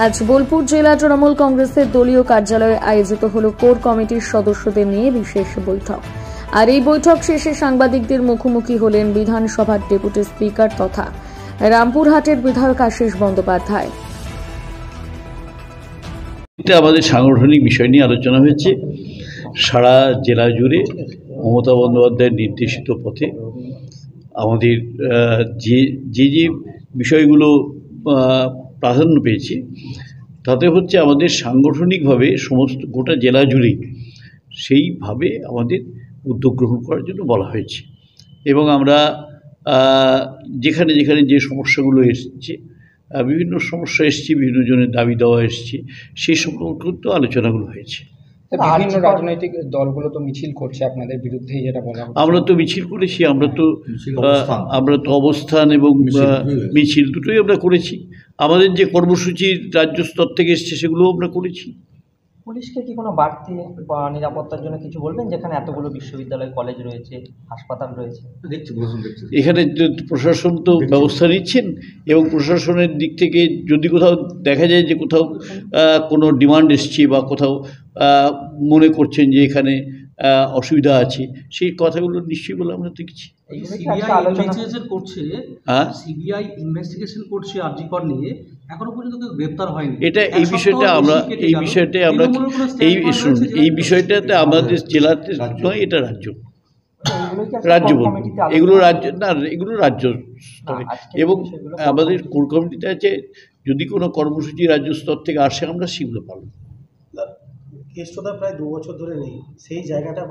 আজ বোলপুর জেলা তৃণমূল কংগ্রেসের দলীয় কার্যালয়ে আয়োজিত হলো কোর কমিটির সদস্যদের নিয়ে বিশেষ বৈঠক। আর এই বৈঠক শেষে সাংবাদিকদের মুখোমুখি হলেন বিধানসভার ডেপুটি স্পিকার তথা রামপুরহাটের বিধায়ক আশিস বন্দ্যোপাধ্যায়। আমাদের সাংগঠনিক বিষয় নিয়ে আলোচনা হয়েছে। সারা জেলা জুড়ে মমতা বন্দ্যোপাধ্যায়ের নির্দেশিত পথে আমাদের যে বিষয়গুলো প্রাধান্য পেয়েছে তাতে হচ্ছে আমাদের সাংগঠনিকভাবে সমস্ত গোটা জেলা জুড়েই সেইভাবে আমাদের উদ্যোগ গ্রহণ করার জন্য বলা হয়েছে। এবং আমরা যেখানে যেখানে যে সমস্যাগুলো এসছে, বিভিন্ন সমস্যা এসছে, বিভিন্ন জনের দাবি দেওয়া এসছে, সেই সম্পর্কিত আলোচনাগুলো হয়েছে। বিভিন্ন রাজনৈতিক দলগুলো তো মিছিল করছে আপনাদের বিরুদ্ধে, যেটা বলা হচ্ছে। আমরা তো মিছিল করেছি, আমরা তো অবস্থান এবং মিছিল দুটোই আমরা করেছি। আমাদের যে কর্মসূচি রাজ্য স্তর থেকে এসছে সেগুলোও আমরা করেছি। পুলিশকে কি কোনো বাড়তি বা নিরাপত্তার জন্য কিছু বলবেন, যেখানে এতগুলো বিশ্ববিদ্যালয়, কলেজ রয়েছে, হাসপাতাল রয়েছে? এখানে প্রশাসন তো ব্যবস্থা নিচ্ছেন, এবং প্রশাসনের দিক থেকে যদি কোথাও দেখা যায় যে কোথাও কোনো ডিমান্ড এসছে বা কোথাও মনে করছেন যে এখানে অসুবিধা আছে, সেই কথাগুলো নিশ্চয়ই বলে আমরা দেখছি। সিবিআই ইনভেস্টিগেশন করছে আরজিকর নিয়ে, এখনো পর্যন্ত কেউ গ্রেফতার হয়নি। এই বিষয়টাতে আমাদের জেলাতে নয়, এটা রাজ্য বলবো, এগুলো রাজ্য স্তরে। এবং আমাদের কোর কমিটিতে আছে, যদি কোনো কর্মসূচি রাজ্য স্তর থেকে আসে আমরা সেগুলো পালন। কেষ্টতা প্রায় 2 বছর ধরে নেই, সেই জায়গাটা